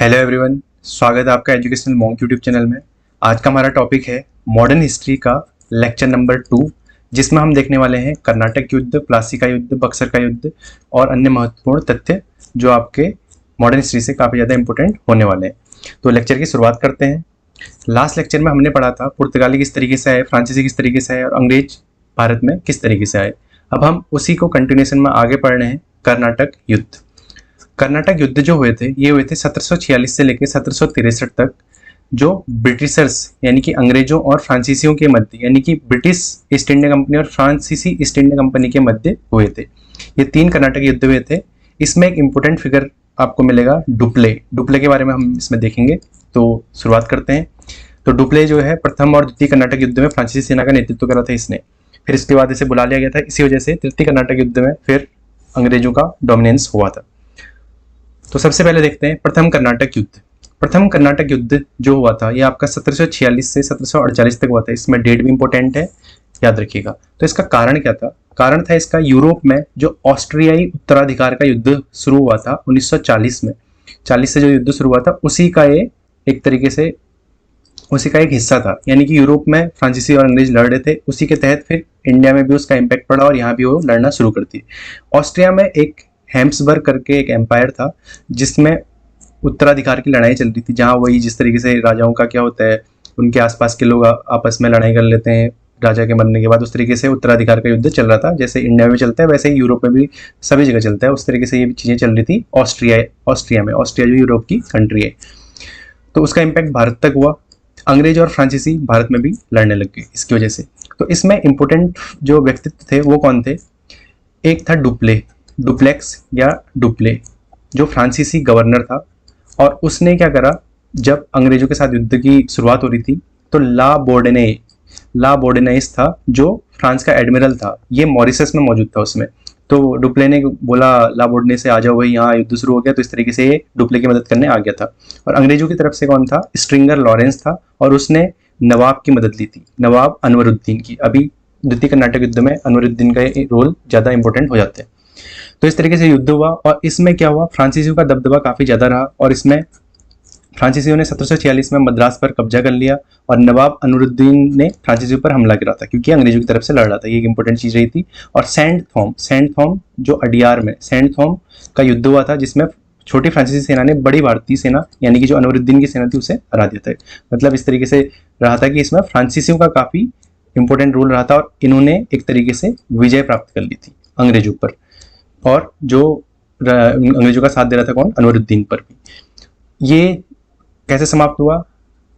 Hello everyone, स्वागत है आपका एजुकेशनल मॉन्क यूट्यूब चैनल में। आज का हमारा टॉपिक है मॉडर्न हिस्ट्री का लेक्चर नंबर 2, जिसमें हम देखने वाले हैं कर्नाटक युद्ध, प्लासी का युद्ध, बक्सर का युद्ध और अन्य महत्वपूर्ण तथ्य जो आपके मॉडर्न हिस्ट्री से काफ़ी ज़्यादा इंपॉर्टेंट होने वाले हैं। तो लेक्चर की शुरुआत करते हैं। लास्ट लेक्चर में हमने पढ़ा था पुर्तगाली किस तरीके से आए, फ्रांसीसी किस तरीके से आए और अंग्रेज भारत में किस तरीके से आए। अब हम उसी को कंटिन्यूएशन में आगे पढ़ रहे हैं। कर्नाटक युद्ध। कर्नाटक युद्ध जो हुए थे ये हुए थे 1746 से लेकर 1763 तक, जो ब्रिटिशर्स यानी कि अंग्रेजों और फ्रांसीसियों के मध्य यानी कि ब्रिटिश ईस्ट इंडिया कंपनी और फ्रांसीसी ईस्ट इंडिया कंपनी के मध्य हुए थे। ये 3 कर्नाटक युद्ध हुए थे। इसमें एक इंपॉर्टेंट फिगर आपको मिलेगा, डुप्ले। डुप्ले के बारे में हम इसमें देखेंगे। तो शुरुआत करते हैं। तो डुप्ले जो है प्रथम और द्वितीय कर्नाटक युद्ध में फ्रांसीसी सेना का नेतृत्व करा था इसने। फिर इसके बाद इसे बुला लिया गया था। इसी वजह से तृतीय कर्नाटक युद्ध में फिर अंग्रेजों का डोमिनेंस हुआ था। तो सबसे पहले देखते हैं प्रथम कर्नाटक युद्ध। प्रथम कर्नाटक युद्ध जो हुआ था ये आपका 1746 से 1748 तक हुआ था। इसमें डेट भी इंपॉर्टेंट है, याद रखिएगा। तो इसका कारण क्या था? कारण था इसका यूरोप में जो ऑस्ट्रियाई उत्तराधिकार का युद्ध शुरू हुआ था 1940 में। 40 से जो युद्ध शुरू हुआ था उसी का ये एक तरीके से उसी का एक हिस्सा था। यानी कि यूरोप में फ्रांसीसी और अंग्रेज लड़ रहे थे, उसी के तहत फिर इंडिया में भी उसका इम्पैक्ट पड़ा और यहाँ भी वो लड़ना शुरू कर दी। ऑस्ट्रिया में एक हैम्सबर्ग करके एक एम्पायर था जिसमें उत्तराधिकार की लड़ाई चल रही थी, जहाँ वही जिस तरीके से राजाओं का क्या होता है, उनके आसपास के लोग आपस में लड़ाई कर लेते हैं राजा के मरने के बाद, उस तरीके से उत्तराधिकार का युद्ध चल रहा था। जैसे इंडिया में चलता है वैसे ही यूरोप में भी सभी जगह चलता है। उस तरीके से ये चीज़ें चल रही थी ऑस्ट्रिया में। ऑस्ट्रिया जो यूरोप की कंट्री है, तो उसका इम्पैक्ट भारत तक हुआ। अंग्रेज और फ्रांसीसी भारत में भी लड़ने लग गए इसकी वजह से। तो इसमें इंपॉर्टेंट जो व्यक्तित्व थे वो कौन थे? एक था डुप्लेक्स या डुप्ले, जो फ्रांसीसी गवर्नर था। और उसने क्या करा, जब अंग्रेजों के साथ युद्ध की शुरुआत हो रही थी तो ला बोर्डेनेस था जो फ्रांस का एडमिरल था, ये मॉरिशस में मौजूद था उसमें। तो डुप्ले ने बोला ला बोर्डेने से आ जाओ भाई, यहाँ युद्ध शुरू हो गया। तो इस तरीके से ये डुप्ले की मदद करने आ गया था। और अंग्रेजों की तरफ से कौन था? स्ट्रिंगर लॉरेंस था, और उसने नवाब की मदद ली थी, नवाब अनवरुद्दीन की। अभी द्वितीय कर्नाटक युद्ध में अनवरुद्दीन का रोल ज़्यादा इंपॉर्टेंट हो जाता है। तो इस तरीके से युद्ध हुआ और इसमें क्या हुआ, फ्रांसीसियों का दबदबा काफ़ी ज़्यादा रहा और इसमें फ्रांसीसियों ने 1746 में मद्रास पर कब्जा कर लिया और नवाब अनवरुद्दीन ने फ्रांसीसियों पर हमला करा था क्योंकि अंग्रेजों की तरफ से लड़ रहा था। ये एक इंपॉर्टेंट चीज़ रही थी। और सेंट थॉम जो अडियार में सेंट थॉम का युद्ध हुआ था, जिसमें छोटी फ्रांसीसी सेना ने बड़ी भारतीय सेना यानी कि जो अनवरुद्दीन की सेना थी उसे हरा दिया था। मतलब इस तरीके से रहा था कि इसमें फ्रांसीसियों का काफ़ी इंपॉर्टेंट रोल रहा था और इन्होंने एक तरीके से विजय प्राप्त कर ली थी अंग्रेजों पर। और जो अंग्रेजों का साथ दे रहा था कौन? अनवरुद्दीन पर भी। ये कैसे समाप्त हुआ?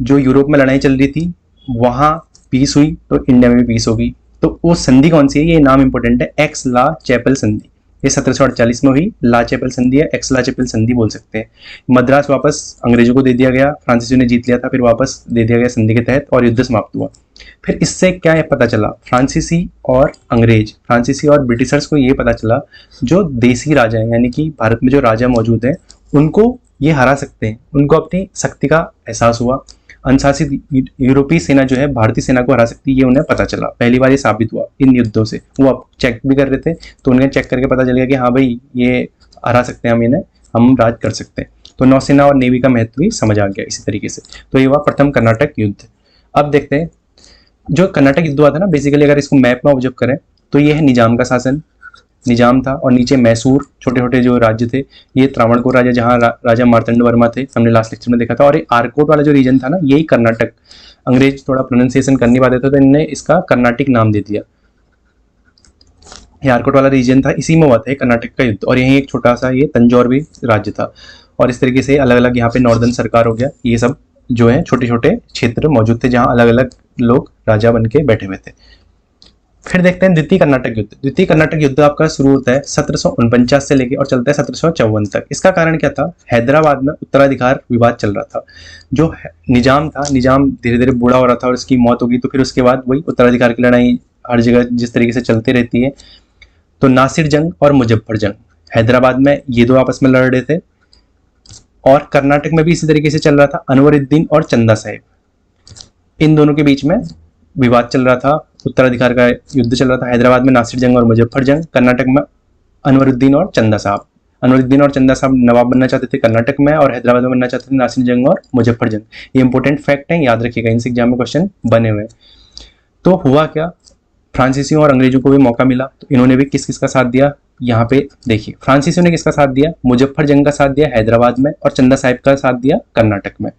जो यूरोप में लड़ाई चल रही थी वहाँ पीस हुई तो इंडिया में भी पीस होगी। तो वो संधि कौन सी है? ये नाम इंपॉर्टेंट है, एक्स ला चैपल संधि। ये 1748 में हुई। ला चैपल संधि है, एक्स ला चैपल संधि बोल सकते हैं। मद्रास वापस अंग्रेजों को दे दिया गया, फ्रांसीसियों ने जीत लिया था, फिर वापस दे दिया गया संधि के तहत और युद्ध समाप्त हुआ। फिर इससे क्या पता चला? फ्रांसीसी और ब्रिटिशर्स को ये पता चला जो देसी राजा हैं यानी कि भारत में जो राजा मौजूद हैं उनको ये हरा सकते हैं। उनको अपनी शक्ति का एहसास हुआ। अनुशासित यूरोपीय सेना जो है भारतीय सेना को हरा सकती है, ये उन्हें पता चला। पहली बार ये साबित हुआ इन युद्धों से। वो अब चेक भी कर रहे थे तो उन्हें चेक करके पता चल गया कि हाँ भाई ये हरा सकते हैं, हम राज कर सकते हैं। तो नौसेना और नेवी का महत्व भी समझ आ गया इसी तरीके से। तो ये हुआ प्रथम कर्नाटक युद्ध। अब देखते हैं जो कर्नाटक युद्ध हुआ था ना, बेसिकली अगर इसको मैप में ऑब्जर्व करें तो ये है निजाम का शासन, निजाम था। और नीचे मैसूर, छोटे छोटे जो राज्य थे, ये त्रावणकोर राजा जहाँ राजा मार्तंड वर्मा थे, हमने लास्ट लेक्चर में देखा था। और ये आरकोट वाला जो रीजन था ना, यही कर्नाटक। अंग्रेज थोड़ा प्रोनाउंसिएशन कर नहीं पाते थे तो इन्होंने इसका कर्नाटिक नाम दे दिया। ये आरकोट वाला रीजन था, इसी में हुआ था कर्नाटक का युद्ध। और यहीं एक छोटा सा ये तंजौर भी राज्य था। और इस तरीके से अलग अलग यहाँ पे नॉर्दर्न सरकार हो गया। ये सब जो है छोटे छोटे क्षेत्र मौजूद थे जहाँ अलग अलग लोग राजा बन के बैठे हुए थे। फिर देखते हैं द्वितीय कर्नाटक युद्ध। द्वितीय कर्नाटक युद्ध आपका शुरू होता है 1749 से लेके और चलता है 1754 तक। इसका कारण क्या था? हैदराबाद में उत्तराधिकार विवाद चल रहा था। जो निजाम था, निजाम धीरे धीरे बूढ़ा हो रहा था और उसकी मौत होगी। तो फिर उसके बाद वही उत्तराधिकार की लड़ाई हर जगह जिस तरीके से चलती रहती है। तो नासिर जंग और मुजफ्फर जंग, हैदराबाद में ये दो आपस में लड़ रहे थे। और कर्नाटक में भी इसी तरीके से चल रहा था, अनवरुद्दीन और चंदा साहेब, इन दोनों के बीच में विवाद चल रहा था, उत्तराधिकार का युद्ध चल रहा था। हैदराबाद में नासिर जंग और मुजफ्फर जंग, कर्नाटक में अनवरुद्दीन और चंदा साहब, अनवरुद्दीन और चंदा साहब नवाब बनना चाहते थे कर्नाटक में, और हैदराबाद में बनना चाहते थे नासिर जंग और मुजफ्फर जंग। ये इंपॉर्टेंट फैक्ट है, याद रखिएगा, इनसे एग्जाम में क्वेश्चन बने हुए। तो हुआ क्या, फ्रांसीसियों और अंग्रेजों को भी मौका मिला, तो इन्होंने भी किस किस का साथ दिया। यहाँ पे देखिए, फ्रांसीसियों ने किसका साथ दिया, मुजफ्फर जंग का साथ दिया हैदराबाद में, और चंदा साहिब का साथ दिया कर्नाटक में।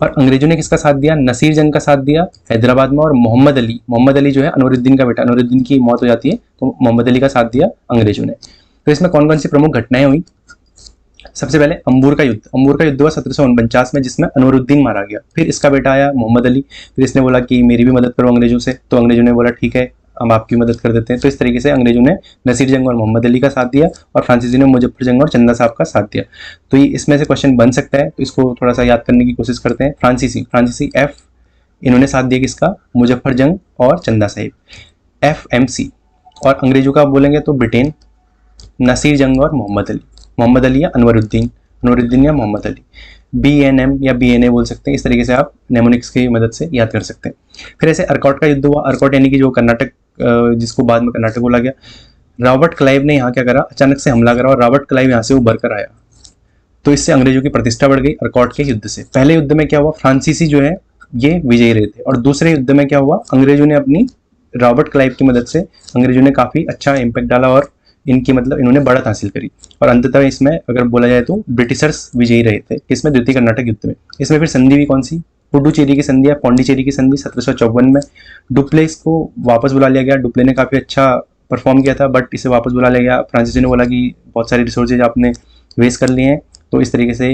और अंग्रेजों ने किसका साथ दिया, नसीर जंग का साथ दिया हैदराबाद में, और मोहम्मद अली जो है अनवरुद्दीन का बेटा, अनवरुद्दीन की मौत हो जाती है तो मोहम्मद अली का साथ दिया अंग्रेजों ने। तो इसमें कौन कौन सी प्रमुख घटनाएं हुई। सबसे पहले अंबूर का युद्ध हुआ 1749 में, जिसमें अनवरुद्दीन मारा गया। फिर इसका बेटा आया मोहम्मद अली, फिर इसने बोला कि मेरी भी मदद करो अंग्रेजों से, तो अंग्रेजों ने बोला ठीक है हम आपकी मदद कर देते हैं। तो इस तरीके से अंग्रेजों ने नसीर जंग और मोहम्मद अली का साथ दिया, और फ्रांसीसी ने मुजफ्फर जंग और चंदा साहब का साथ दिया। तो ये इसमें से क्वेश्चन बन सकता है, तो इसको थोड़ा सा याद करने की कोशिश करते हैं। फ्रांसीसी एफ, इन्होंने साथ दिया किसका, मुजफ्फर जंग और चंदा साहिब, FMC। और अंग्रेजों का बोलेंगे तो ब्रिटेन, नसीर जंग और मोहम्मद अली या अनवरुद्दीन या मोहम्मद अली, BNM या BNA बोल सकते हैं। इस तरीके से आप नेमोनिक्स की मदद से याद कर सकते हैं। फिर ऐसे अर्कॉट का युद्ध हुआ, अर्कॉट यानी कि जो कर्नाटक, जिसको बाद में कर्नाटक बोला गया। रॉबर्ट क्लाइव ने यहाँ क्या करा, अचानक से हमला करा, और रॉबर्ट क्लाइव यहाँ से उभर कर आया, तो इससे अंग्रेजों की प्रतिष्ठा बढ़ गई अर्कॉट के युद्ध से। पहले युद्ध में क्या हुआ, फ्रांसीसी जो है ये विजयी रहे थे, और दूसरे युद्ध में क्या हुआ, अंग्रेजों ने अपनी रॉबर्ट क्लाइव की मदद से अंग्रेजों ने काफी अच्छा इम्पैक्ट डाला, और इनकी मतलब इन्होंने बढ़त हासिल करी। और अंततः इसमें अगर बोला जाए तो ब्रिटिशर्स विजयी रहे थे, इसमें द्वितीय कर्नाटक युद्ध में। इसमें फिर संधि भी कौन सी, पुडुचेरी की संधि या पौंडीचेरी की संधि 1754 में। डुप्लेक्स को वापस बुला लिया गया, डुप्ले ने काफी अच्छा परफॉर्म किया था, बट इसे वापस बुला लिया गया। फ्रांसीसी ने बोला कि बहुत सारे रिसोर्सेज आपने वेस्ट कर लिए हैं, तो इस तरीके से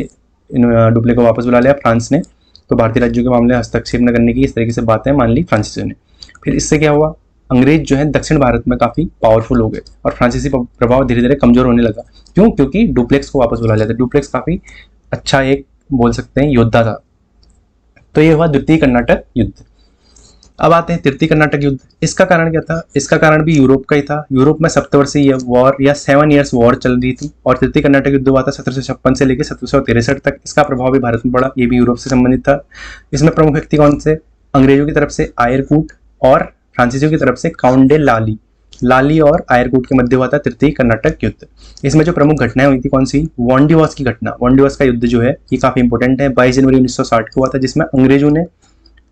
डुप्ले को वापस बुला लिया फ्रांस ने। तो भारतीय राज्यों के मामले में हस्तक्षेप न करने की इस तरीके से बातें मान ली फ्रांसीसियों ने। फिर इससे क्या हुआ, अंग्रेज जो है दक्षिण भारत में काफी पावरफुल हो गए, और फ्रांसीसी प्रभाव धीरे धीरे कमजोर होने लगा। क्यों, क्योंकि डुप्लेक्स को वापस बुला लिया था। डुप्लेक्स काफी अच्छा एक बोल सकते हैं योद्धा था। तो ये हुआ द्वितीय कर्नाटक युद्ध। अब आते हैं तृतीय कर्नाटक युद्ध। इसका कारण क्या था, इसका कारण भी यूरोप का ही था। यूरोप में सप्तवर्षीय वॉर या 7 ईयर्स वॉर चल रही थी, और तृतीय कर्नाटक युद्ध हुआ था 1756 से लेकर 1763 तक। इसका प्रभाव भी भारत में पड़ा, ये भी यूरोप से संबंधित था। इसमें प्रमुख व्यक्ति कौन से, अंग्रेजों की तरफ से आयरकूट, और फ्रांसीसियों की तरफ से काउंट डे लाली और आयरकूट के मध्य हुआ था तृतीय कर्नाटक युद्ध। इसमें जो प्रमुख घटनाएं हुई थी कौन सी, वॉन्डिवॉस की घटना। वॉन्डिवॉस का युद्ध जो है ये काफी इंपॉर्टेंट है, 22 जनवरी 1960 को हुआ था, जिसमें अंग्रेजों ने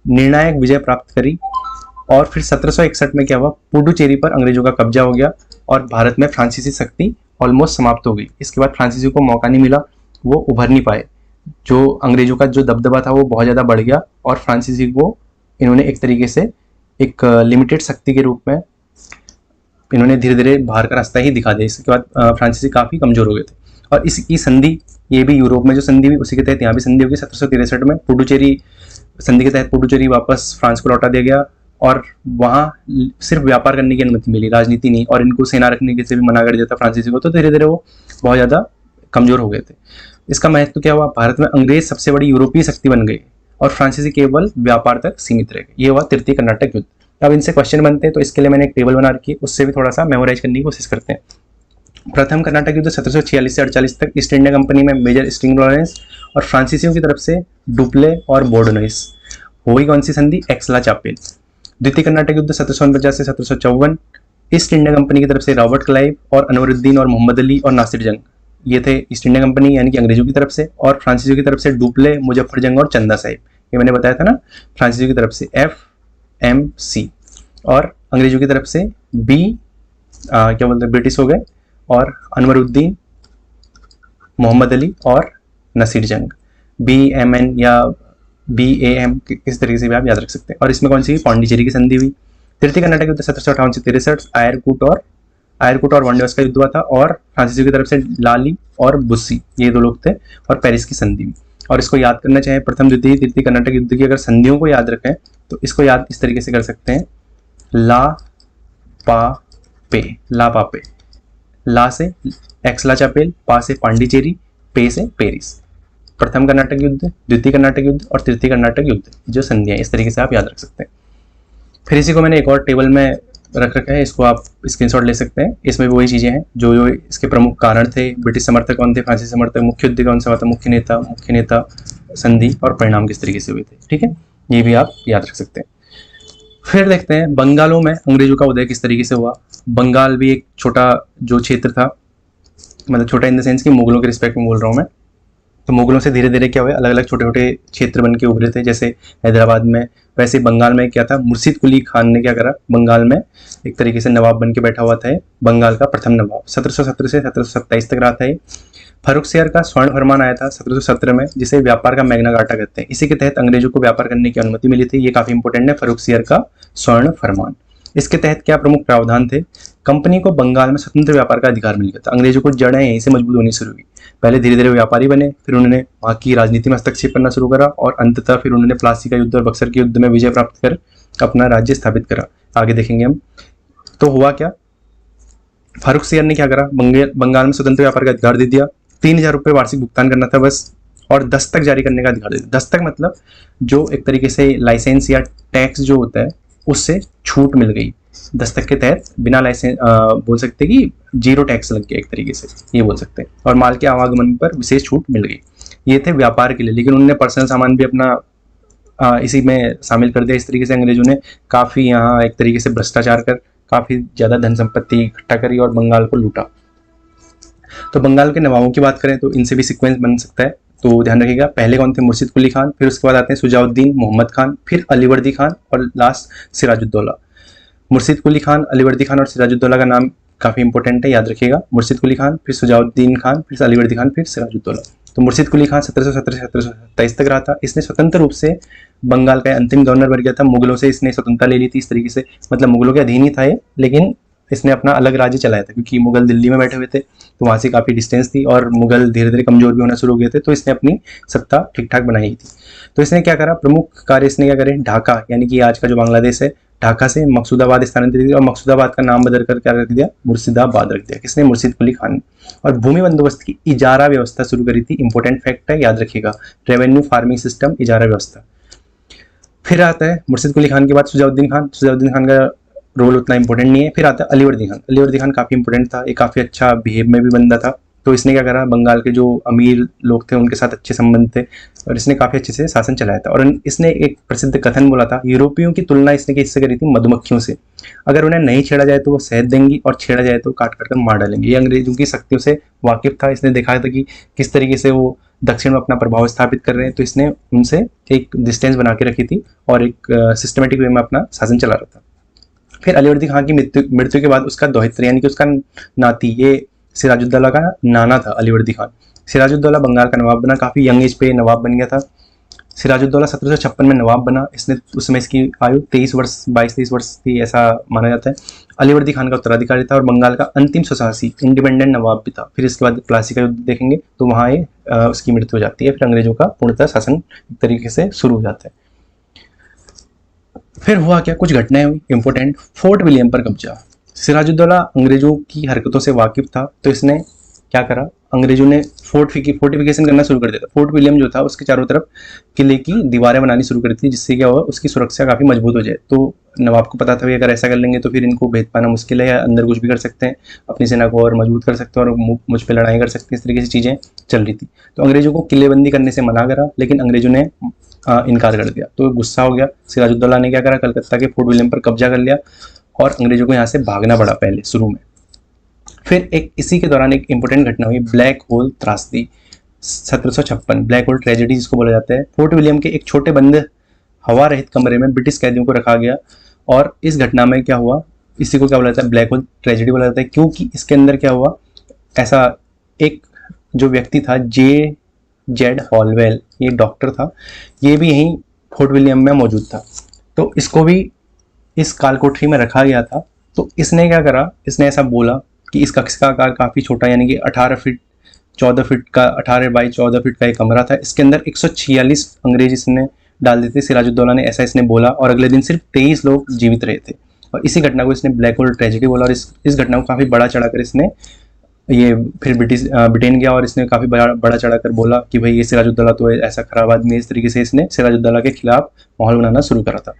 निर्णायक विजय प्राप्त करी। और फिर 1761 में क्या हुआ, पुडुचेरी पर अंग्रेजों का कब्जा हो गया, और भारत में फ्रांसीसी शक्ति ऑलमोस्ट समाप्त हो गई। इसके बाद फ्रांसीसियों को मौका नहीं मिला, वो उभर नहीं पाए। जो अंग्रेजों का जो दबदबा था वो बहुत ज्यादा बढ़ गया, और फ्रांसीसी को इन्होंने एक तरीके से एक लिमिटेड शक्ति के रूप में इन्होंने धीरे धीरे बाहर का रास्ता ही दिखा दिया। इसके बाद फ्रांसीसी काफी कमजोर हो गए थे। और इसकी संधि, ये भी यूरोप में जो संधि हुई उसी के तहत यहाँ भी संधि होगी 1763 में। पुडुचेरी संधि के तहत पुडुचेरी वापस फ्रांस को लौटा दिया गया, और वहाँ सिर्फ व्यापार करने की अनुमति मिली, राजनीति नहीं। और इनको सेना रखने के से भी मना कर दिया था फ्रांसीसी को, तो धीरे धीरे वो बहुत ज्यादा कमजोर हो गए थे। इसका महत्व क्या हुआ, भारत में अंग्रेज सबसे बड़ी यूरोपीय शक्ति बन गई, और फ्रांसीसी केवल व्यापार तक सीमित रह गए। ये हुआ तृतीय कर्नाटक युद्ध। अब इनसे क्वेश्चन बनते हैं, तो इसके लिए मैंने एक टेबल बना रखी है, उससे भी थोड़ा सा मेमोराइज करने की कोशिश करते हैं। प्रथम कर्नाटक युद्ध 1746 से 48 तक, ईस्ट इंडिया कंपनी में मेजर स्टिंग लॉरेंस और फ्रांसीसियों की तरफ से डुप्ले और बोर्डोनोइस। हुई कौन सी संधि, एक्सला चापेल। द्वितीय कर्नाटक युद्ध 1749 से 1754, ईस्ट इंडिया कंपनी की तरफ से रॉबर्ट क्लाइव और अनवरुद्दीन और मोहम्मद अली और नासिर जंग, ये थे ईस्ट इंडिया कंपनी यानी कि अंग्रेजों की तरफ से। और फ्रांसीसियों की तरफ से डुप्ले, मुजफ्फर जंग और चंदा साहिब, ये मैंने बताया था ना। फ्रांसीसियों की तरफ से FMC, और अंग्रेजों की तरफ से क्या बोलते हैं, ब्रिटिश हो गए, और अनवरुद्दीन, मोहम्मद अली और नसीर जंग, BMN या BAM, किस तरीके से भी आप याद रख सकते हैं। और इसमें कौन सी, पौंडीचेरी की संधि हुई। तृतीय कर्नाटक युद्ध 1758 से 63, आयरकूट और वॉन्डिवॉस का युद्ध हुआ था, और फ्रांसीसियों की तरफ से लाली और बुस्सी, ये 2 लोग थे, और पेरिस की संधि हुई। और इसको याद करना चाहे प्रथम द्वितीय तृतीय कर्नाटक युद्ध की अगर संधियों को याद रखें तो इसको याद इस तरीके से कर सकते हैं, ला पा पे, ला से एक्सला चापेल, पा से पांडिचेरी, पे से पेरिस। प्रथम कर्नाटक युद्ध, द्वितीय कर्नाटक युद्ध और तृतीय कर्नाटक युद्ध, जो संधियां, इस तरीके से आप याद रख सकते हैं। फिर इसी को मैंने एक और टेबल में रख रखा है, इसको आप स्क्रीनशॉट ले सकते हैं। इसमें भी वही चीजें हैं जो इसके प्रमुख कारण थे। ब्रिटिश समर्थक कौन थे, फ्रांसीसी समर्थक, मुख्य युद्ध कौन सा हुआ था, मुख्य नेता, संधि और परिणाम किस तरीके से हुए थे। ठीक है, ये भी आप याद रख सकते हैं। फिर देखते हैं बंगालों में अंग्रेजों का उदय किस तरीके से हुआ। बंगाल भी एक छोटा जो क्षेत्र था, मतलब छोटा इन द सेंस कि मुगलों के रिस्पेक्ट में बोल रहा हूँ मैं। तो मुगलों से धीरे धीरे क्या हुआ, अलग अलग छोटे छोटे क्षेत्र बन के उभरे थे, जैसे हैदराबाद में, वैसे बंगाल में क्या था, मुर्शिद कुली खान ने क्या करा, बंगाल में एक तरीके से नवाब बन के बैठा हुआ था, बंगाल का प्रथम नवाब 1717 से 1727 तक रहा था। फर्रुखसियर का स्वर्ण फरमान आया था 1717 में, जिसे व्यापार का मैग्ना कार्टा कहते हैं। इसी के तहत अंग्रेजों को व्यापार करने की अनुमति मिली थी। ये काफी इंपॉर्टेंट है, फर्रुखसियर का स्वर्ण फरमान। इसके तहत क्या प्रमुख प्रावधान थे, कंपनी को बंगाल में स्वतंत्र व्यापार का अधिकार मिल गया था। अंग्रेजों को जड़ें यहीं से मजबूत होनी शुरू हुई। पहले धीरे धीरे व्यापारी बने, फिर उन्होंने वहाँ की राजनीति में हस्तक्षेप करना शुरू करा और अंततः फिर उन्होंने प्लासी का युद्ध और बक्सर के युद्ध में विजय प्राप्त कर अपना राज्य स्थापित करा। आगे देखेंगे हम। तो हुआ क्या, फर्रुखसियर ने क्या करा, बंगाल में स्वतंत्र व्यापार का अधिकार दे दिया। 3,000 रुपये वार्षिक भुगतान करना था बस, और दस्तक जारी करने का अधिकार दे दिया। दस्तक मतलब जो एक तरीके से लाइसेंस या टैक्स जो होता है उससे छूट मिल गई। दस्तक के तहत बिना लाइसेंस बोल सकते कि जीरो टैक्स लग गया, एक तरीके से ये बोल सकते हैं, और माल के आवागमन पर विशेष छूट मिल गई। ये थे व्यापार के लिए, लेकिन उन्होंने पर्सनल सामान भी अपना इसी में शामिल कर दिया। इस तरीके से अंग्रेजों ने काफ़ी यहाँ एक तरीके से भ्रष्टाचार कर काफ़ी ज़्यादा धन संपत्ति इकट्ठा करी और बंगाल को लूटा। तो बंगाल के नवाबों की बात करें तो इनसे भी सीक्वेंस बन सकता है, तो ध्यान रखिएगा। पहले कौन थे, मुर्शिद कुली खान, फिर उसके बाद आते हैं सुजाउद्दीन मोहम्मद खान, फिर अलीवर्दी खान और लास्ट सिराजुद्दौला। मुर्शिद कुली खान, अलीवर्दी खान और सिराजुद्दौला का नाम काफ़ी इंपॉर्टेंट है, याद रखिएगा। मुर्शिद कुली खान, फिर सुजाउद्दीन खान, फिर अलीवर्दी खान, फिर सिराजुद्दौला। तो मुर्शिद कुली खान 1717 से 1727 तक रहा था। इसने स्वतंत्र रूप से बंगाल का अंतिम गवर्नर बन गया था। मुगलों से इसने स्वतंत्रता ले ली थी इस तरीके से, मतलब मुगलों के अधीन ही था ये, लेकिन इसने अपना अलग राज्य चलाया था, क्योंकि मुगल दिल्ली में बैठे हुए थे तो वहाँ से काफ़ी डिस्टेंस थी और मुगल धीरे धीरे कमजोर भी होना शुरू हो गए थे, तो इसने अपनी सत्ता ठीक ठाक बनाई थी। तो इसने क्या करा, प्रमुख कार्य इसने क्या करे, ढाका यानी कि आज का जो बांग्लादेश है, ढाका से मकसूदाबाद स्थानांतरित किया और मकसूदाबाद का नाम बदल कर क्या रख दिया, मुर्शिदाबाद रख दिया। किसने, मुर्शिद कुली खान ने। और भूमि बंदोबस्त की इजारा व्यवस्था शुरू करी थी। इंपॉर्टेंट फैक्ट है, याद रखिएगा, रेवेन्यू फार्मिंग सिस्टम, इजारा व्यवस्था। फिर आता है मुर्शिद कुली खान के बाद सुजाउद्दीन खान। सुजाउद्दीन खान का रोल उतना इंपॉर्टेंट नहीं है। फिर आता है अलीवर्दी खान। अलीवर्दी खान काफ़ी इंपॉर्टेंट था, ये काफ़ी अच्छा बिहेव में भी बंदा था। तो इसने क्या करा, बंगाल के जो अमीर लोग थे उनके साथ अच्छे संबंध थे और इसने काफ़ी अच्छे से शासन चलाया था। और इसने एक प्रसिद्ध कथन बोला था, यूरोपियों की तुलना इसने किससे करी थी, मधुमक्खियों से। अगर उन्हें नहीं छेड़ा जाए तो वो शहद देंगी और छेड़ा जाए तो काट कर मार डालेंगे। ये अंग्रेजों की शक्तियों से वाकिफ था। इसने देखा था कि किस तरीके से वो दक्षिण में अपना प्रभाव स्थापित कर रहे हैं, तो इसने उनसे एक डिस्टेंस बना के रखी थी और एक सिस्टमेटिक वे में अपना शासन चला रहा था। फिर अलीवर्दी खान की मृत्यु के बाद उसका दौहित्र यानी कि उसका नाती, ये सिराजुद्दौला का नाना था अलीवर्दी खान। सिराजुद्दौला बंगाल का नवाब बना, काफ़ी यंग एज पे नवाब बन गया था। सिराजुद्दौला 1756 में नवाब बना। इसने उस समय इसकी आयु 23 वर्ष 22-23 वर्ष थी, ऐसा माना जाता है। अलीवर्दी खान का उत्तराधिकारी था और बंगाल का अंतिम स्वशासी इंडिपेंडेंट नवाब भी था। फिर इसके बाद प्लासी का युद्ध देखेंगे तो वहाँ ये उसकी मृत्यु हो जाती है। फिर अंग्रेजों का पूर्णतः शासन एक तरीके से शुरू हो जाता है। फिर हुआ क्या, कुछ घटनाएं हुई इंपॉर्टेंट। फोर्ट विलियम पर कब्जा। सिराजुद्दौला अंग्रेजों की हरकतों से वाकिफ था, तो इसने क्या करा, अंग्रेजों ने फोर्टिफिकेशन करना शुरू कर दिया था। फोर्ट विलियम जो था उसके चारों तरफ किले की दीवारें बनानी शुरू कर दी थी, जिससे क्या हुआ, उसकी सुरक्षा काफ़ी मजबूत हो जाए। तो नवाब को पता था कि अगर ऐसा कर लेंगे तो फिर इनको भेद पाना मुश्किल है, या अंदर कुछ भी कर सकते हैं, अपनी सेना को और मजबूत कर सकते हैं और मुझ पर लड़ाई कर सकते हैं। इस तरीके से चीज़ें चल रही थी। तो अंग्रेजों को किलेबंदी करने से मना करा, लेकिन अंग्रेजों ने इनकार कर दिया। तो गुस्सा हो गया, सिराजुद्दौला ने क्या करा, कलकत्ता के फोर्ट विलियम पर कब्जा कर लिया और अंग्रेजों को यहाँ से भागना पड़ा पहले शुरू में। फिर एक इसी के दौरान एक इंपॉर्टेंट घटना हुई, ब्लैक होल त्रासदी 1756, ब्लैक होल ट्रेजेडी जिसको बोला जाता है। फोर्ट विलियम के एक छोटे बंद हवा रहित कमरे में ब्रिटिश कैदियों को रखा गया और इस घटना में क्या हुआ, इसी को क्या बोला जाता है, ब्लैक होल ट्रेजेडी बोला जाता है, क्योंकि इसके अंदर क्या हुआ, ऐसा एक जो व्यक्ति था J.Z. हॉलवेल, ये डॉक्टर था, ये भी यहीं फोर्ट विलियम में मौजूद था। तो इसको भी इस कालकोठरी में रखा गया था। तो इसने क्या करा, इसने ऐसा बोला कि इस कक्ष का आकार काफ़ी छोटा, यानी कि 18 फीट 14 फीट का 18 बाई 14 फीट का एक कमरा था। इसके अंदर 146 अंग्रेज इसने डाल देते। सिराजुद्दौला ने ऐसा इसने बोला और अगले दिन सिर्फ 23 लोग जीवित रहे थे। और इसी घटना को इसने ब्लैक होल ट्रेजेडी बोला और इस घटना को काफ़ी बड़ा चढ़ाकर इसने ये फिर ब्रिटेन गया और इसने काफ़ी बड़ा चढ़ाकर बोला कि भाई ये सिराजुद्दौला तो ऐसा खराब आदमी है। इस तरीके से इसने सिराजुद्दौला के खिलाफ माहौल बनाना शुरू करा था।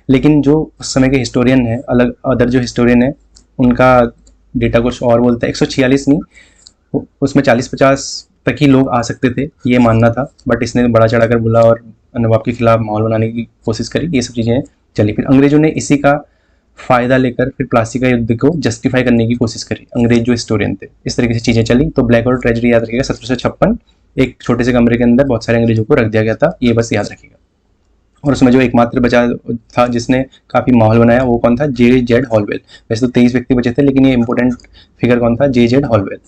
लेकिन जो उस समय के हिस्टोरियन है, अलग अदर जो हिस्टोरियन है, उनका डेटा कुछ और बोलता है। 146 नहीं, उसमें 40-50 तक ही लोग आ सकते थे, ये मानना था। बट इसने बड़ा चढ़ाकर बोला और नवाब के खिलाफ माहौल बनाने की कोशिश करी, ये सब चीज़ें चली। फिर अंग्रेजों ने इसी का फायदा लेकर फिर प्लासी का युद्ध को जस्टिफाई करने की कोशिश करी अंग्रेज जो हिस्टोरियन थे। इस तरीके से चीजें चली। तो ब्लैक और ट्रेजरी याद रखिएगा। 1756 एक छोटे से कमरे के अंदर बहुत सारे अंग्रेजों को रख दिया गया था, ये बस याद रखिएगा। और उसमें जो एकमात्र बचा था जिसने काफी माहौल बनाया वो कौन था? J.Z. हॉलवेल। वैसे तो 23 व्यक्ति बचे थे, लेकिन ये इंपॉर्टेंट फिगर कौन था? J.Z. हॉलवेल।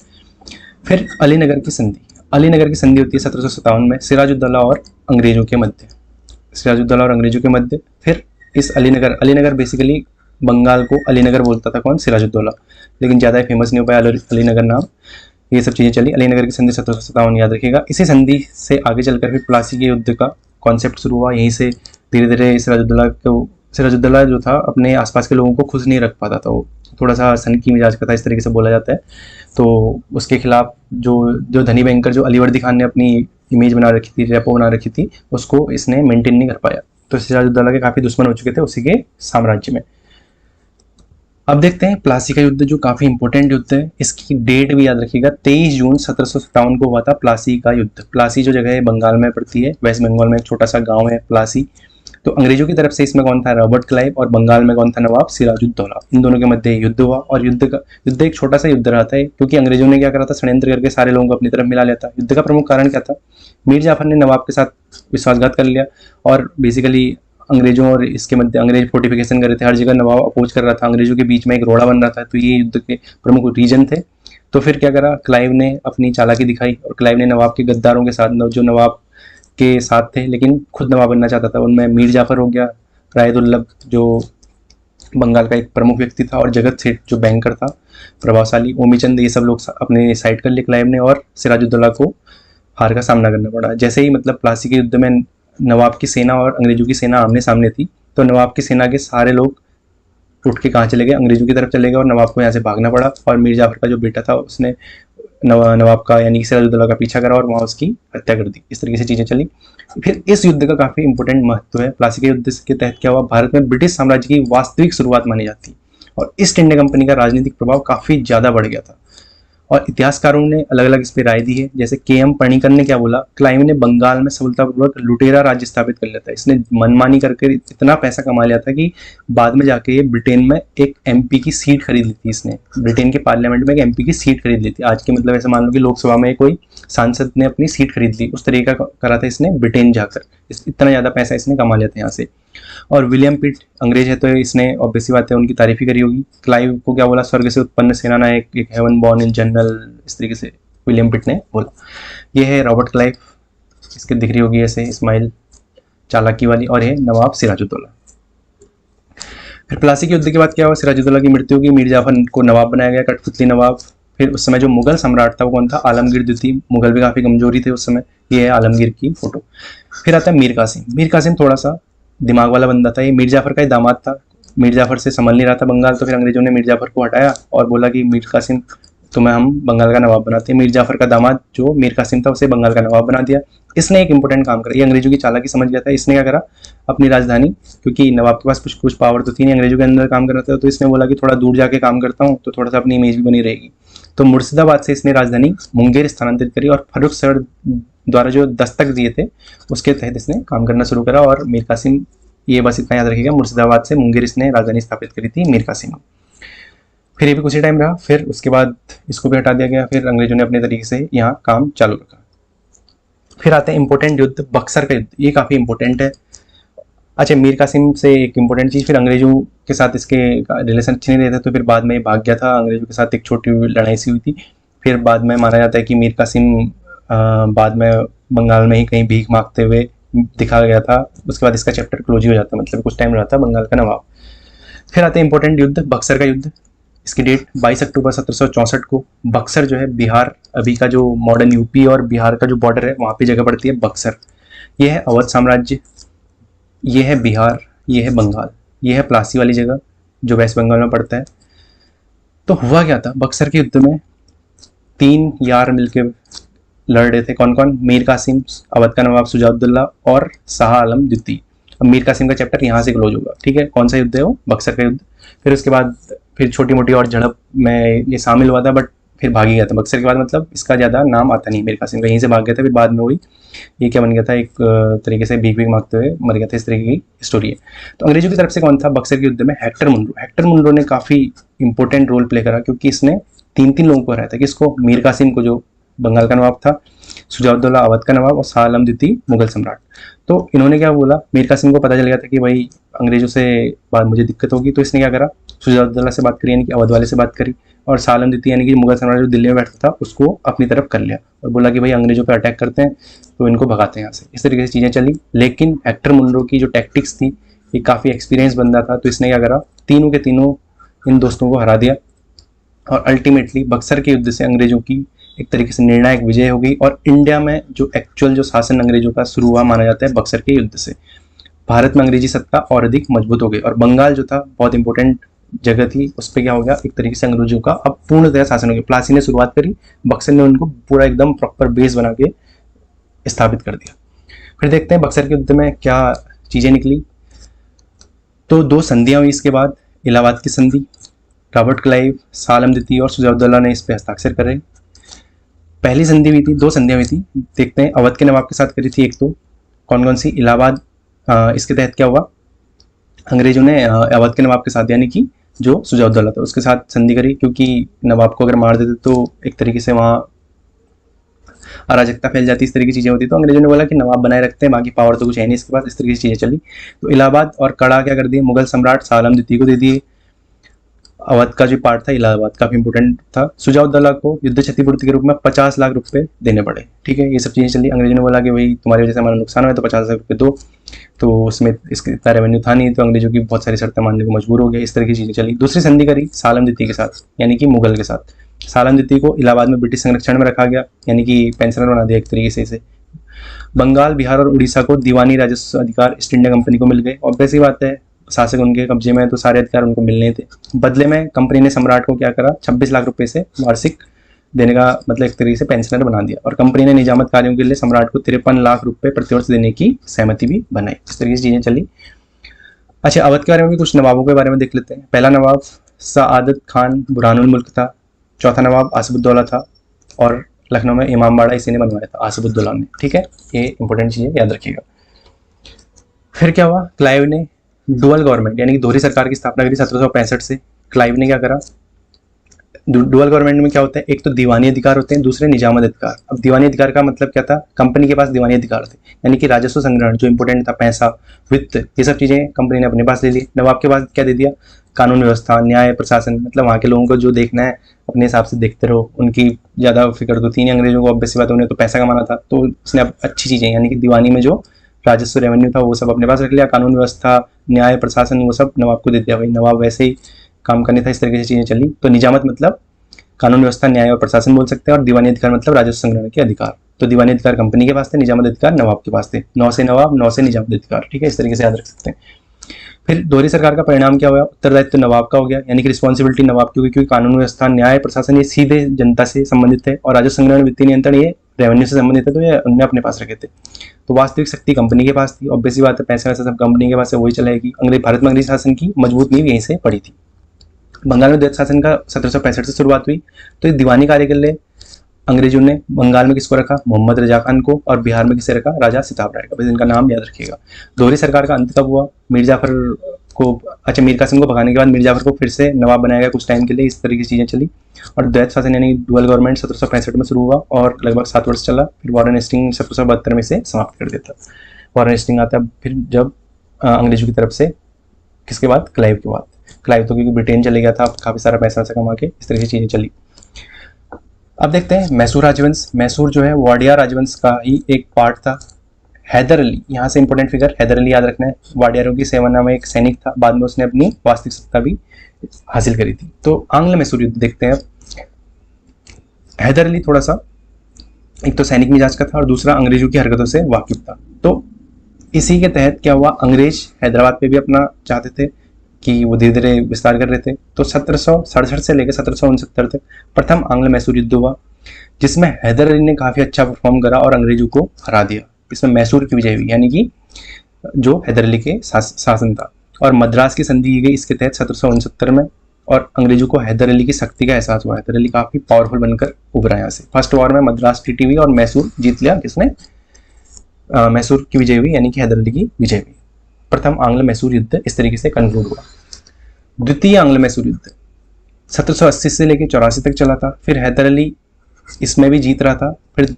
फिर अलीनगर की संधि। अलीनगर की संधि होती है 1757 में सिराजुद्दौला और अंग्रेजों के मध्य। सिराजुद्दौला और अंग्रेजों के मध्य। फिर इस अलीनगर बेसिकली बंगाल को अलीनगर बोलता था कौन? सिराजुद्दौला, लेकिन ज़्यादा फेमस नहीं हो पाया अलीनगर नाम। ये सब चीज़ें चली। अलीनगर की संधि 1757 याद रखिएगा। इसी संधि से आगे चलकर फिर प्लासी के युद्ध का कॉन्सेप्ट शुरू हुआ। यहीं से धीरे धीरे सिराजुद्दौला जो था अपने आसपास के लोगों को खुश नहीं रख पाता था, वो थोड़ा सा सनकी मिजाज का था, इस तरीके से बोला जाता है। तो उसके खिलाफ जो धनी बैंकर जो अलीवर्दी खान ने अपनी इमेज बना रखी थी, रेपो बना रखी थी, उसको इसने मेंटेन नहीं कर पाया। तो सिराजुद्दौला के काफ़ी दुश्मन हो चुके थे उसी के साम्राज्य में। अब देखते हैं प्लासी का युद्ध, जो काफ़ी इंपॉर्टेंट युद्ध है। इसकी डेट भी याद रखिएगा, 23 जून 1757 को हुआ था प्लासी का युद्ध। प्लासी जो जगह है बंगाल में पड़ती है, वेस्ट बंगाल में एक छोटा सा गांव है प्लासी। तो अंग्रेजों की तरफ से इसमें कौन था? Robert Clive. और बंगाल में कौन था? नवाब सिराजुद्दौला। इन दोनों के मध्य युद्ध हुआ। और युद्ध एक छोटा सा युद्ध रहा था, क्योंकि अंग्रेजों ने क्या करा था? षड्यंत्र करके सारे लोगों को अपनी तरफ मिला लिया था। युद्ध का प्रमुख कारण क्या था? मीर जाफर ने नवाब के साथ विश्वासघात कर लिया, और बेसिकली अंग्रेजों और इसके मध्य अंग्रेज फोर्टिफिकेशन कर रहे थे, हर जगह नवाब अपोज कर रहा था, अंग्रेजों के बीच में एक रोड़ा बन रहा था। तो ये युद्ध के प्रमुख रीजन थे। तो फिर क्या करा? क्लाइव ने अपनी चालाकी दिखाई, और क्लाइव ने नवाब के गद्दारों के साथ, जो नवाब के साथ थे लेकिन खुद नवाब बनना चाहता था, उनमें मीर जाफर हो गया, रायदुल्लब जो बंगाल का एक प्रमुख व्यक्ति था, और जगत सेठ जो बैंकर था प्रभावशाली, ओमीचंद, ये सब लोग अपने साइड कर लिए क्लाइव ने, और सिराजुद्दौला को हार का सामना करना पड़ा। जैसे ही मतलब प्लासी के युद्ध में नवाब की सेना और अंग्रेजों की सेना आमने सामने थी, तो नवाब की सेना के सारे लोग उठ के कहाँ चले गए? अंग्रेजों की तरफ चले गए, और नवाब को यहाँ से भागना पड़ा। और मीर जाफर का जो बेटा था उसने नवाब का यानी कि सिराजुद्दौला का पीछा करा और वहाँ उसकी हत्या कर दी। इस तरीके से चीज़ें चली। फिर इस युद्ध का काफ़ी इंपॉर्टेंट महत्व है। प्लासी के युद्ध के तहत क्या हुआ? भारत में ब्रिटिश साम्राज्य की वास्तविक शुरुआत मानी जाती है, और ईस्ट इंडिया कंपनी का राजनीतिक प्रभाव काफ़ी ज़्यादा बढ़ गया था। और इतिहासकारों ने अलग अलग इस पर राय दी है। जैसे के.एम. पर्णिकर ने क्या बोला? क्लाइव ने बंगाल में सफलतापूर्वक लुटेरा राज्य स्थापित कर लिया था। इसने मनमानी करके इतना पैसा कमा लिया था कि बाद में जाके ये ब्रिटेन में एक एमपी की सीट खरीद ली थी। इसने ब्रिटेन के पार्लियामेंट में एक एमपी की सीट खरीद ली थी। आज के मतलब ऐसे मान लो कि लोकसभा में कोई सांसद ने अपनी सीट खरीद ली, उस तरीके का करा था इसने ब्रिटेन जाकर। इतना ज़्यादा पैसा इसने कमा लिया था यहाँ से। और विलियम पिट अंग्रेज है, तो इसने ऑब्वियसली बात है उनकी तारीफ ही करी होगी। क्लाइव को क्या बोला? स्वर्ग से उत्पन्न सेना नायक, एक हेवन बॉर्न इन जनरल, इस तरीके से विलियम पिट ने बोला। ये है रॉबर्ट क्लाइव, इसके दिख रही होगी ऐसे स्माइल चालाकी वाली, और ये नवाब सिराजुद्दौला। फिर प्लासी के युद्ध के बाद क्या हुआ? सिराजुद्दौला की मृत्यु की, मीर जाफर को नवाब बनाया गया, कठपुतली नवाब। फिर उस समय जो मुगल सम्राट था वो कौन था? आलमगीर द्वितीय। मुगल भी काफ़ी कमजोरी थे उस समय। ये है आलमगीर की फोटो। फिर आता है मीर कासिम। मीर कासिम थोड़ा सा दिमाग वाला बंदा था। ये मीर जाफर का ही दामाद था। मीर जाफर से संभल नहीं रहा था बंगाल, तो फिर अंग्रेजों ने मीर जाफर को हटाया और बोला कि मीर कासिम तुम्हें हम बंगाल का नवाब बनाते हैं। मीर जाफर का दामाद जो मीर कासिम था उसे बंगाल का नवाब बना दिया। इसने एक इंपॉर्टेंट काम करा, ये अंग्रेजों की चालाकी समझ गया था। इसने क्या करा? अपनी राजधानी, क्योंकि नवाब के पास कुछ पावर तो थी नहीं, अंग्रेजों के अंदर काम कर रहा था, तो इसने बोला कि थोड़ा दूर जाके काम करता हूँ तो थोड़ा सा अपनी इमेज भी बनी रहेगी। तो मुर्शिदाबाद से इसने राजधानी मुंगेर स्थानांतरित करी, और फर्रुख सर द्वारा जो दस्तक दिए थे उसके तहत इसने काम करना शुरू करा। और मीर कासिम, ये बस इतना याद रखिएगा, मुर्शिदाबाद से मुंगेर इसने राजधानी स्थापित करी थी मीर कासिम। फिर ये भी कुछ ही टाइम रहा, फिर उसके बाद इसको भी हटा दिया गया। फिर अंग्रेजों ने अपने तरीके से यहाँ काम चालू रखा। फिर आते हैं इंपॉर्टेंट युद्ध, बक्सर का युद्ध। ये काफ़ी इंपॉर्टेंट है। अच्छा, मीर कासिम से एक इंपॉर्टेंट चीज़, फिर अंग्रेजों के साथ इसके रिलेशन अच्छे नहीं रहे थे, तो फिर बाद में भाग गया था। अंग्रेजों के साथ एक छोटी लड़ाई सी हुई थी। फिर बाद में माना जाता है कि मीर कासिम बाद में बंगाल में ही कहीं भीख मांगते हुए दिखा गया था। उसके बाद इसका चैप्टर क्लोज ही हो जाता है, मतलब कुछ टाइम रहा था बंगाल का नवाब। फिर आते हैं इंपॉर्टेंट युद्ध, बक्सर का युद्ध। इसकी डेट 22 अक्टूबर 1764 को। बक्सर जो है बिहार, अभी का जो मॉडर्न यूपी और बिहार का जो बॉर्डर है वहाँ पे जगह पड़ती है बक्सर। ये है अवध साम्राज्य, ये है बिहार, ये है बंगाल, ये है प्लासी वाली जगह जो वेस्ट बंगाल में पड़ता है। तो हुआ क्या था बक्सर के युद्ध में? 3 यार मिलकर लड़ रहे थे। कौन कौन? मीर कासिम, अवध का नवाब शुजाउद्दौला और शाह आलम द्वितीय। अब मीर कासिम का चैप्टर यहाँ से क्लोज होगा, ठीक है। कौन सा युद्ध है वो? बक्सर का युद्ध। फिर उसके बाद फिर छोटी मोटी और झड़प में ये शामिल हुआ था, बट फिर भाग ही गया था बक्सर के बाद, मतलब इसका ज़्यादा नाम आता नहीं मीर कासिम का, यहीं से भाग गया था, फिर बाद में वही ये क्या बन गया था, एक तरीके से भीख भीख मांगते हुए मर गया था, इस तरीके की स्टोरी है। तो अंग्रेजों की तरफ से कौन था बक्सर के युद्ध में? Hector Munro. हेक्टर मुनरो ने काफ़ी इंपॉर्टेंट रोल प्ले करा, क्योंकि इसने 3 लोगों को हराया था। किसको? मीर कासिम को, जो बंगाल का नवाब था, शुजाउद्दौला अवध का नवाब, और शाह आलम द्वितीय मुगल सम्राट। तो इन्होंने क्या बोला, मीर कासिम को पता चल गया था कि भाई अंग्रेजों से बाद मुझे दिक्कत होगी, तो इसने क्या करा, शुजाउद्दौला से बात करी, यानी कि अवध वाले से बात करी, और शाह आलम द्वितीय यानी कि मुगल सम्राट जो दिल्ली में बैठता था उसको अपनी तरफ कर लिया, और बोला कि भाई अंग्रेजों पर अटैक करते हैं तो इनको भगाते हैं यहाँ से। इस तरीके से चीज़ें चली। लेकिन हेक्टर मुनरो की जो टैक्टिक्स थी, ये काफ़ी एक्सपीरियंस बंदा था, तो इसने क्या करा, तीनों के तीनों इन दोस्तों को हरा दिया, और अल्टीमेटली बक्सर के युद्ध से अंग्रेजों की एक तरीके से निर्णायक विजय हो गई, और इंडिया में जो एक्चुअल जो शासन अंग्रेजों का शुरू हुआ माना जाता है बक्सर के युद्ध से। भारत में अंग्रेजी सत्ता और अधिक मजबूत हो गई, और बंगाल जो था बहुत इंपॉर्टेंट जगह थी, उस पर क्या हो गया, एक तरीके से अंग्रेजों का अब पूर्णतः शासन हो गया। प्लासी ने शुरुआत करी, बक्सर ने उनको पूरा एकदम प्रॉपर बेस बना के स्थापित कर दिया। फिर देखते हैं बक्सर के युद्ध में क्या चीज़ें निकली। तो 2 संधियां हुई इसके बाद, इलाहाबाद की संधि, रॉबर्ट क्लाइव, शाह आलम द्वितीय और शुजाउद्दौला ने इस पर हस्ताक्षर करे। पहली संधि हुई थी, 2 संधियां हुई थी, देखते हैं। अवध के नवाब के साथ करी थी एक, तो कौन कौन सी? इलाहाबाद, इसके तहत क्या हुआ, अंग्रेजों ने अवध के नवाब के साथ, यानी कि जो शुजाउद्दौला था उसके साथ संधि करी, क्योंकि नवाब को अगर मार देते तो एक तरीके से वहाँ अराजकता फैल जाती, इस तरह की चीज़ें होती। तो अंग्रेजों ने बोला कि नवाब बनाए रखते हैं, बाकी पावर तो कुछ है नहीं इसके पास, इस तरीके की चीज़ें चली। तो इलाहाबाद और कड़ा क्या कर दिए, मुगल सम्राट शाह आलम द्वितीय को दे दिए। अवध का जो पार्ट था इलाहाबाद काफ़ी इंपॉर्टेंट था। शुजाउद्दौला को युद्ध क्षतिपूर्ति के रूप में 50 लाख रुपए देने पड़े। ठीक है, ये सब चीज़ें चली। अंग्रेजों ने बोला कि भाई तुम्हारी वजह से हमारा नुकसान हुआ है तो 50 लाख रुपये दो, तो उसमें इसका इतना रेवेन्यू था नहीं, तो अंग्रेजों की बहुत सारी शर्तें मानने को मजबूर हो गए। इस तरह की चीज़ें चली। दूसरी संधि करी शाह आलम द्वितीय के साथ, यानी कि मुगल के साथ। शाह आलम द्वितीय को इलाहाबाद में ब्रिटिश संरक्षण में रखा गया, यानी कि पेंशनर बना दिया एक तरीके से इसे। बंगाल, बिहार और उड़ीसा को दीवानी राजस्व अधिकार ईस्ट इंडिया कंपनी को मिल गए। ऑब्वियस ही बात है, शासक उनके कब्जे में, तो सारे अधिकार उनको मिलने थे। बदले में कंपनी ने सम्राट को क्या करा, 26 लाख रुपए से वार्षिक देने का, मतलब एक तरीके से पेंशनर बना दिया। और कंपनी ने निजामत कार्यों के लिए सम्राट को 53 लाख रुपए प्रतिवर्ष देने की सहमति भी बनाई। इस तरीके से चीजें चली। अच्छा, अवध के बारे में भी कुछ नवाबों के बारे में देख लेते हैं। पहला नवाब सआदत खान बुरहानुल मुल्क था। चौथा नवाब आसिफुद्दौला था, और लखनऊ में इमामबाड़ा इसी ने बनवाया था, आसिफुद्दौला ने। ठीक है, ये इंपॉर्टेंट चीज़ है, याद रखिएगा। फिर क्या हुआ, क्लाइव ने डुअल गवर्नमेंट यानी कि दोहरी सरकार की स्थापना करी 1765 से। क्लाइव ने क्या करा, डुअल गवर्नमेंट में क्या होता है, एक तो दीवानी अधिकार होते हैं, दूसरे निजामत अधिकार। अब दीवानी अधिकार का मतलब क्या था, कंपनी के पास दीवानी अधिकार थे, यानी कि राजस्व संग्रहण जो इंपॉर्टेंट था, पैसा, वित्त, ये सब चीजें कंपनी ने अपने पास ले ली। नवाब के पास क्या दे दिया, कानून व्यवस्था, न्याय, प्रशासन, मतलब वहाँ के लोगों को जो देखना है अपने हिसाब से देखते रहो, उनकी ज़्यादा फिक्र तो थी नहीं अंग्रेजों को। ऑब्वियस बात है, उन्हें तो पैसा कमाना था, तो उसने अच्छी चीज़ें यानी कि दीवानी में जो राजस्व रेवेन्यू था वो सब अपने पास रख लिया। कानून व्यवस्था, न्याय, प्रशासन, वो सब नवाब को दे दिया। भाई नवाब वैसे ही काम करने था, इस तरीके से चीज़ें चली। तो निजामत मतलब कानून व्यवस्था, न्याय और प्रशासन बोल सकते हैं, और दीवानी अधिकार मतलब राजस्व संग्रहण के अधिकार। तो दीवानी अधिकार कंपनी के पास थे, निजामत अधिकार नवाब के पास थे। 9 से नवाब, 9 से निजामत अधिकार। ठीक है, इस तरीके से याद रख सकते हैं। फिर दोहरी सरकार का परिणाम क्या हुआ, उत्तरदायित्व नवाब का हो गया, यानी कि रिस्पॉन्सिबिलिटी नवाब की होगी, क्योंकि कानून व्यवस्था, न्याय, प्रशासन ये सीधे जनता से संबंधित है, और राजस्व संग्रहण, वित्तीय नियंत्रण ये रेवेन्यू से संबंधित है, तो ये उन्होंने अपने पास रखे थे। तो वास्तविक शक्ति कंपनी के पास थी। ऑब्वियसली बात है, पैसे वैसे सब कंपनी के पास है, वही चलाएगी। भारत में अंग्रेजी शासन की मजबूत नींव यहीं से पड़ी थी। बंगाल में द्वैत शासन का 1765 से शुरुआत हुई। तो ये दीवानी कार्य के लिए अंग्रेजों ने बंगाल में किसको रखा, मोहम्मद रजा खान को, और बिहार में किसे रखा, राजा सिताब राय का। बस इनका नाम याद रखिएगा। दोहरी सरकार का अंत कब हुआ, मीर जाफर को, अच्छा मीर कासिम को भगाने के बाद मीर जाफर को फिर से नवाब बनाया गया कुछ टाइम के लिए। इस तरीके की चीज़ें चली। और द्वैत शासन यानी डुअल गवर्नमेंट 1765 में शुरू हुआ और लगभग 7 वर्ष चला। फिर वॉरेन हेस्टिंग 1772 में से समाप्त कर देता। वॉरेन हेस्टिंग आता है फिर जब अंग्रेजों की तरफ से, किसके बाद, क्लाइव के बाद। क्लाइव तो क्योंकि ब्रिटेन चले गया था, काफ़ी सारा पैसा वैसा कमा के, इस तरह की चीज़ें चली। अब देखते हैं मैसूर राजवंश। मैसूर जो है वाडिया राजवंश का ही एक पार्ट था। हैदर अली, यहाँ से इंपॉर्टेंट फिगर हैदर अली याद रखना है। वाडियारों की सेना में एक सैनिक था, बाद में उसने अपनी वास्तविक सत्ता भी हासिल करी थी। तो आंग्ल मैसूर युद्ध देखते हैं। हैदर अली थोड़ा सा, एक तो सैनिक मिजाज का था और दूसरा अंग्रेजों की हरकतों से वाकिफ था। तो इसी के तहत क्या हुआ, अंग्रेज हैदराबाद पे भी अपना चाहते थे कि वो धीरे धीरे विस्तार कर रहे थे। तो 1767 से लेकर 1769 तक प्रथम आंग्ल मैसूर युद्ध हुआ, जिसमें हैदर अली ने काफ़ी अच्छा परफॉर्म करा और अंग्रेजों को हरा दिया। इसमें मैसूर की विजय हुई, यानी कि जो हैदर अली के शासन था। और मद्रास की संधि की गई इसके तहत 1769 में। और अंग्रेजों को हैदर अली की शक्ति का एहसास हुआ। हैदर अली काफ़ी पावरफुल बनकर उभरा यहाँ से। फर्स्ट वॉर में मद्रास ट्रीटी हुई और मैसूर जीत लिया। किसने? मैसूर की विजय हुई, यानी कि हैदर अली की विजय हुई। प्रथम आंग्ल मैसूर युद्ध इस तरीके से कंक्लूड हुआ। द्वितीय आंग्ल मैसूर युद्ध 1780 से लेकर 84 तक चला था। फिर हैदर अली इसमें भी जीत रहा था। फिर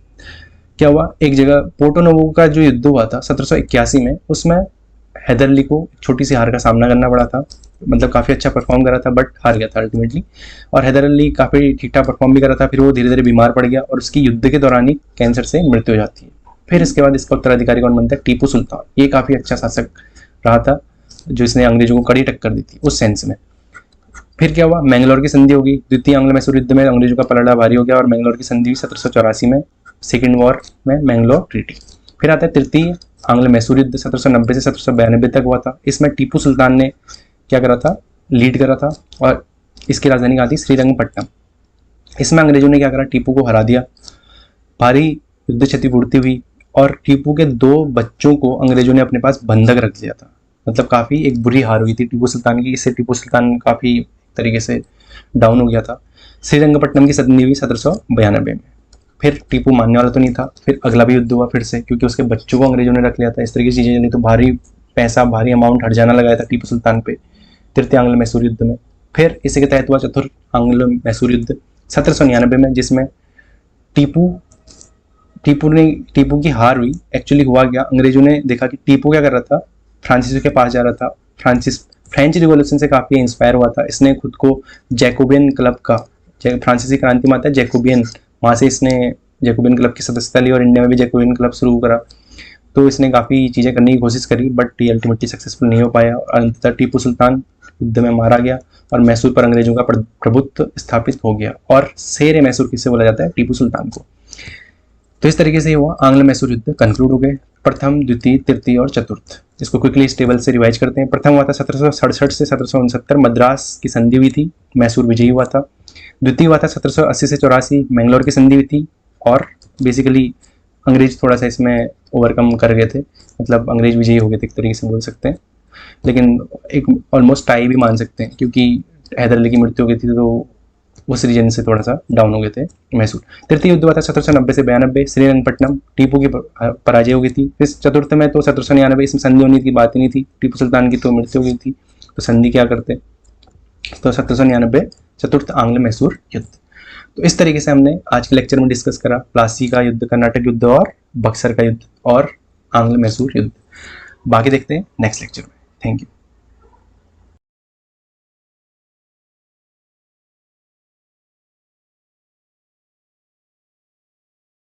क्या हुआ, एक जगह पोर्टो नोवो का जो युद्ध हुआ था 1781 में, उसमें हैदर अली को छोटी सी हार का सामना करना पड़ा था। मतलब काफ़ी अच्छा परफॉर्म कर रहा था बट हार गया था अल्टीमेटली। और हैदर अली काफ़ी ठीक ठाक परफॉर्म भी कर रहा था। फिर वो धीरे धीरे बीमार पड़ गया और उसकी युद्ध के दौरान ही कैंसर से मृत्यु हो जाती है। फिर इसके बाद इसका उत्तराधिकारी कौन बनता है? टीपू सुल्तान। ये काफ़ी अच्छा शासक रहा था जो इसने अंग्रेजों को कड़ी टक्कर दी थी उस सेंस में। फिर क्या हुआ, मैंगलोर की संधि होगी। द्वितीय आंग्ल मैसूर युद्ध में अंग्रेजों का पलड़ा भारी हो गया और मैंगलोर की संधि हुई 1784 में, सेकेंड वॉर में मैंगलोर ट्रीटी। फिर आता है तृतीय आंग्ल मैसूर युद्ध 1790 से 1792 तक हुआ था। इसमें टीपू सुल्तान ने क्या करा था? लीड करा था और इसकी राजधानी कहाँ थी? श्रीरंगपट्टनम। इसमें अंग्रेजों ने क्या करा? टीपू को हरा दिया, भारी युद्ध क्षतिपूर्ति हुई और टीपू के 2 बच्चों को अंग्रेजों ने अपने पास बंधक रख लिया था। मतलब काफ़ी एक बुरी हार हुई थी टीपू सुल्तान की। इससे टीपू सुल्तान काफ़ी तरीके से डाउन हो गया था। श्रीरंगपट्टनम की संधि हुई 1792 में। फिर टीपू मानने वाला तो नहीं था। फिर अगला भी युद्ध हुआ फिर से, क्योंकि उसके बच्चों को अंग्रेजों ने रख लिया था। इस तरीके की चीज़ें चली तो भारी पैसा, भारी अमाउंट हट जाना लगाया था टीपू सुल्तान पे तृतीय आंग्ल मैसूर युद्ध में। फिर इसी के तहत हुआ चतुर्थ आंग्ल मैसूर युद्ध 1799 में, जिसमें टीपू की हार हुई। एक्चुअली हुआ क्या, अंग्रेजों ने देखा कि टीपू क्या कर रहा था? फ्रांसीसियों के पास जा रहा था। फ्रेंच रिवॉल्यूशन से काफ़ी इंस्पायर हुआ था। इसने खुद को जैकोबियन क्लब का, फ्रांसीसी क्रांति में आता है जैकोबियन, वहाँ से इसने जैकोबियन क्लब की सदस्यता ली और इंडिया में भी जैकोबियन क्लब शुरू करा। तो इसने काफ़ी चीज़ें करने की कोशिश करी बट ये अल्टीमेटली सक्सेसफुल नहीं हो पाया और अंततः टीपू सुल्तान युद्ध में मारा गया और मैसूर पर अंग्रेजों का प्रभुत्व स्थापित हो गया। और शेर मैसूर किससे बोला जाता है? टीपू सुल्तान को। तो इस तरीके से हुआ आंग्ल मैसूर युद्ध कंक्लूड हो गए। प्रथम, द्वितीय, तृतीय और चतुर्थ। इसको क्विकली इस टेबल से रिवाइज करते हैं। प्रथम हुआ था 1767 से 1769, मद्रास की संधि हुई थी, मैसूर विजयी हुआ था। द्वितीय हुआ था 1780 से 84, मैंगलोर की संधि हुई थी और बेसिकली अंग्रेज थोड़ा सा इसमें ओवरकम कर गए थे। मतलब अंग्रेज विजयी हो गए थे एक तरीके से बोल सकते हैं, लेकिन एक ऑलमोस्ट टाई भी मान सकते हैं क्योंकि हैदर अली की मृत्यु हो गई थी तो उस रीजन से थोड़ा सा डाउन हो गए थे मैसूर। तृतीय युद्ध हुआ था 1790 से 92, श्रीरंगपट्टनम, टीपू की पराजय हो गई थी। फिर चतुर्थ में तो 1799, इसमें संधि होने की बात ही नहीं थी, टीपू सुल्तान की तो मृत्यु हो गई थी, तो संधि क्या करते? तो 1799 चतुर्थ आंग्ल मैसूर युद्ध। तो इस तरीके से हमने आज के लेक्चर में डिस्कस करा प्लासी का युद्ध, कर्नाटक युद्ध और बक्सर का युद्ध और आंग्ल मैसूर युद्ध। बाकी देखते हैं नेक्स्ट लेक्चर में। Thank you.